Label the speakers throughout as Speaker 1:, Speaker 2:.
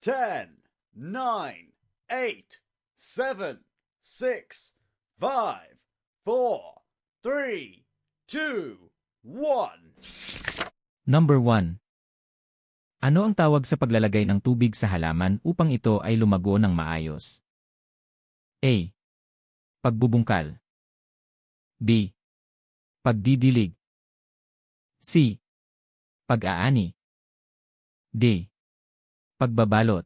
Speaker 1: 10, 9, 8, 7, 6, 5, 4, 3, 2, 1.
Speaker 2: Number 1. Ano ang tawag sa paglalagay ng tubig sa halaman upang ito ay lumago ng maayos? A. Pagbubungkal. B. Pagdidilig. C. Pag-aani. D. Pagbabalot.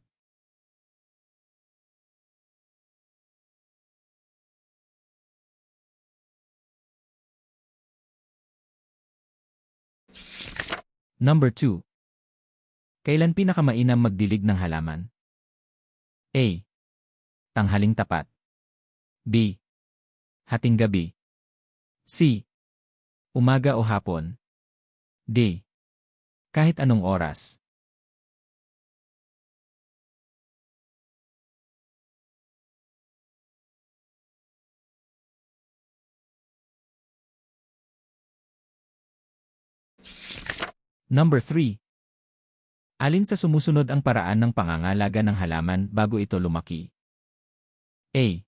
Speaker 2: Number 2. Kailan pinakamainam magdilig ng halaman? A. Tanghaling tapat. B. Hating gabi. C. Umaga o hapon. D. Kahit anong oras. Number 3. Alin sa sumusunod ang paraan ng pangangalaga ng halaman bago ito lumaki? A.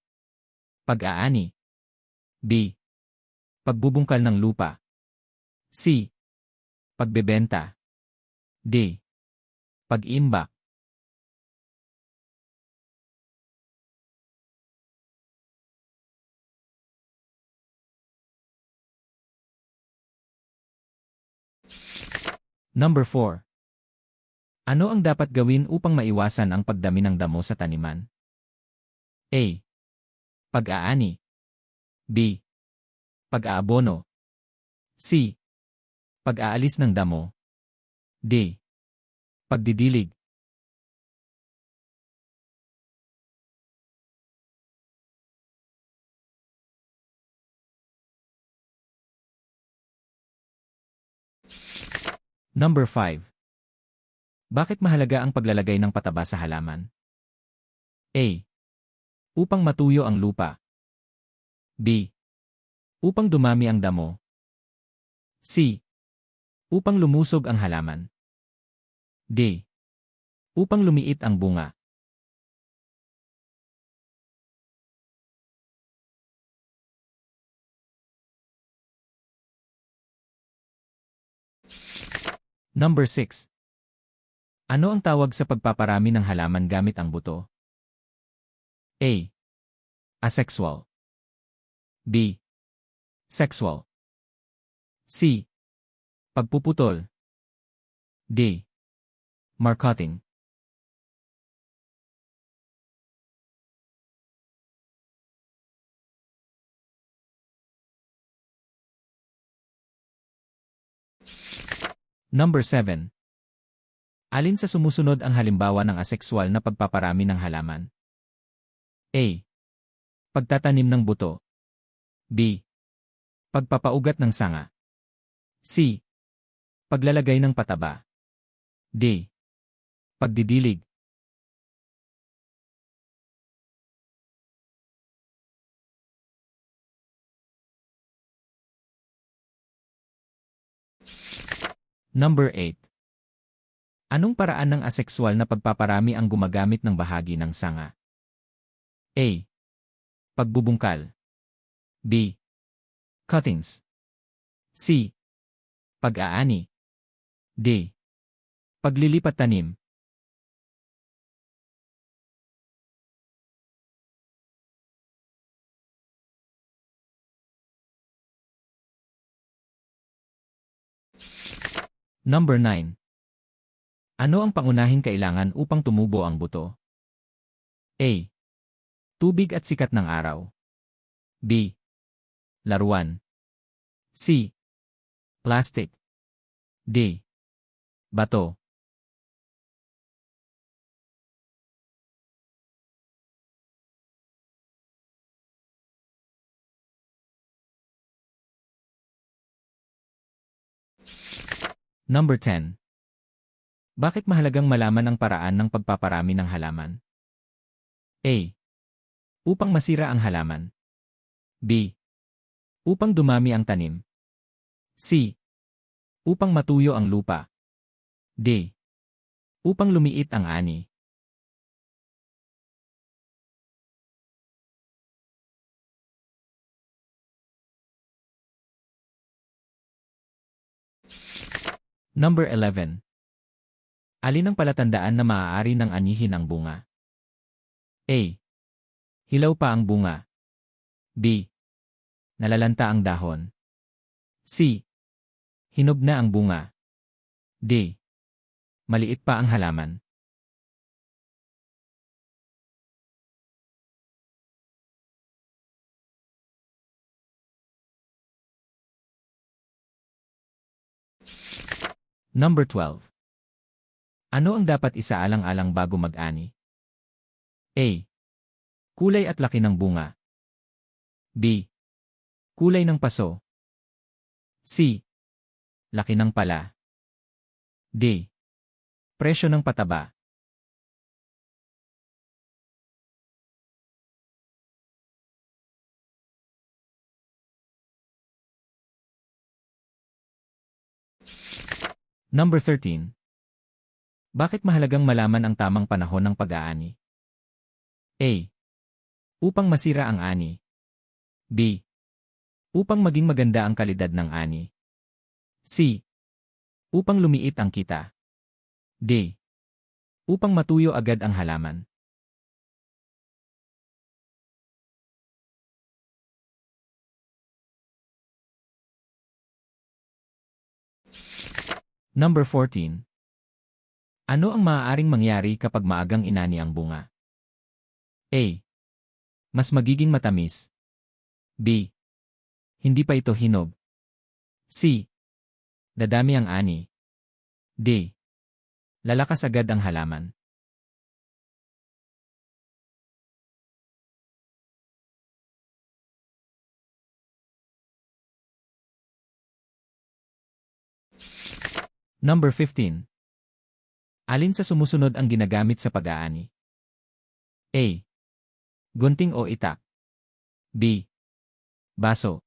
Speaker 2: Pag-aani. B. Pagbubungkal ng lupa. C. Pagbebenta. D. Pag-iimbak. Number 4. Ano ang dapat gawin upang maiwasan ang pagdami ng damo sa taniman? A. Pag-aani. B. Pag-aabono. C. Pag-aalis ng damo. D. Pagdidilig. Number 5. Bakit mahalaga ang paglalagay ng pataba sa halaman? A. Upang matuyo ang lupa. B. Upang dumami ang damo. C. Upang lumusog ang halaman. D. Upang lumiit ang bunga. Number 6. Ano ang tawag sa pagpaparami ng halaman gamit ang buto? A. Asexual. B. Sexual. C. Pagpuputol. D. Marcotting. Number 7. Alin sa sumusunod ang halimbawa ng asexual na pagpaparami ng halaman? A. Pagtatanim ng buto. B. Pagpapaugat ng sanga. C. Paglalagay ng pataba. D. Pagdidilig. Number 8. Anong paraan ng asexual na pagpaparami ang gumagamit ng bahagi ng sanga? A. Pagbubungkal. B. Cuttings. C. Pag-aani. D. Paglilipat tanim. Number 9. Ano ang pangunahing kailangan upang tumubo ang buto? A. Tubig at sikat ng araw. B. Laruan. C. Plastic. D. Bato. Number 10. Bakit mahalagang malaman ang paraan ng pagpaparami ng halaman? A. Upang masira ang halaman. B. Upang dumami ang tanim. C. Upang matuyo ang lupa. D. Upang lumiit ang ani. Number 11. Alin ang palatandaan na maaari ng anihin ang bunga? A. Hilaw pa ang bunga. B. Nalalanta ang dahon. C. Hinog na ang bunga. D. Maliit pa ang halaman. Number 12. Ano ang dapat isaalang-alang bago mag-ani? A. Kulay at laki ng bunga. B. Kulay ng paso. C. Laki ng pala. D. Presyo ng pataba. Number 13. Bakit mahalagang malaman ang tamang panahon ng pag-aani? A. Upang masira ang ani. B. Upang maging maganda ang kalidad ng ani. C. Upang lumiit ang kita. D. Upang matuyo agad ang halaman. Number 14. Ano ang maaaring mangyari kapag maagang inani ang bunga? A. Mas magiging matamis. B. Hindi pa ito hinog. C. Dadami ang ani. D. Lalakas agad ang halaman. Number 15. Alin sa sumusunod ang ginagamit sa pag-aani? A. Gunting o itak. B. Baso.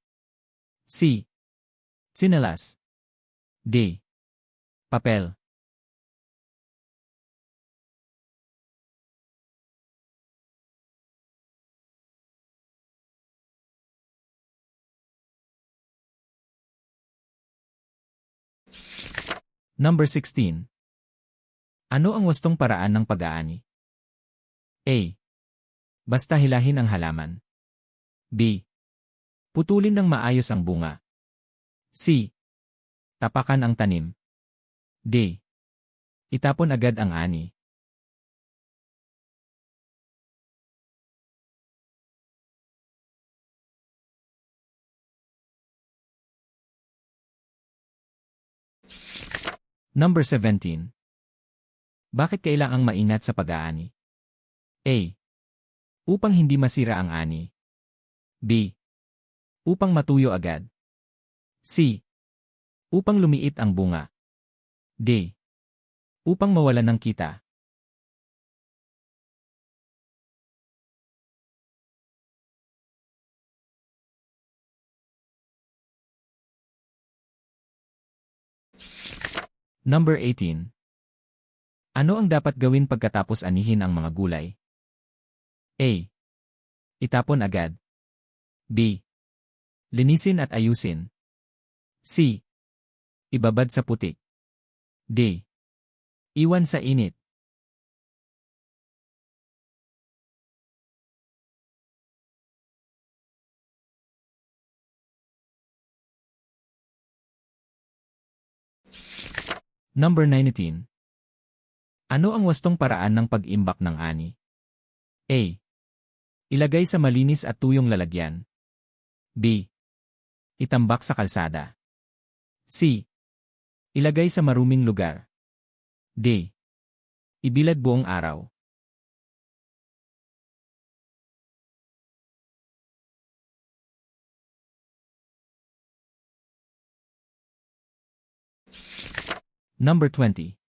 Speaker 2: C. Tsinelas. D. Papel. Number 16. Ano ang wastong paraan ng pag-aani? A. Basta hilahin ang halaman. B. Putulin ng maayos ang bunga. C. Tapakan ang tanim. D. Itapon agad ang ani. Number 17. Bakit kailangang maingat sa pag-aani? A. Upang hindi masira ang ani. B. Upang matuyo agad. C. Upang lumiit ang bunga. D. Upang mawalan ng kita. Number 18. Ano ang dapat gawin pagkatapos anihin ang mga gulay? A. Itapon agad. B. Linisin at ayusin. C. Ibabad sa putik. D. Iwan sa init. Number 19. Ano ang wastong paraan ng pag-imbak ng ani? A. Ilagay sa malinis at tuyong lalagyan. B. Itambak sa kalsada. C. Ilagay sa maruming lugar. D. Ibilad buong araw. Number 20.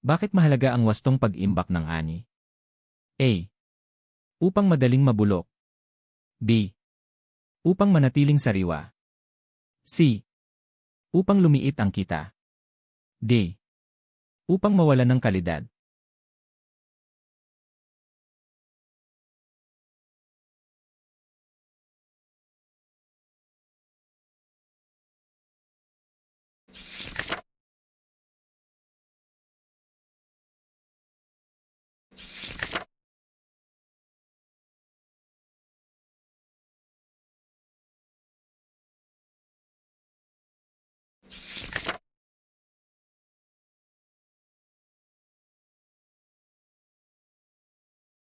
Speaker 2: Bakit mahalaga ang wastong pag-imbak ng ani? A. Upang madaling mabulok. B. Upang manatiling sariwa. C. Upang lumiit ang kita. D. Upang mawalan ng kalidad.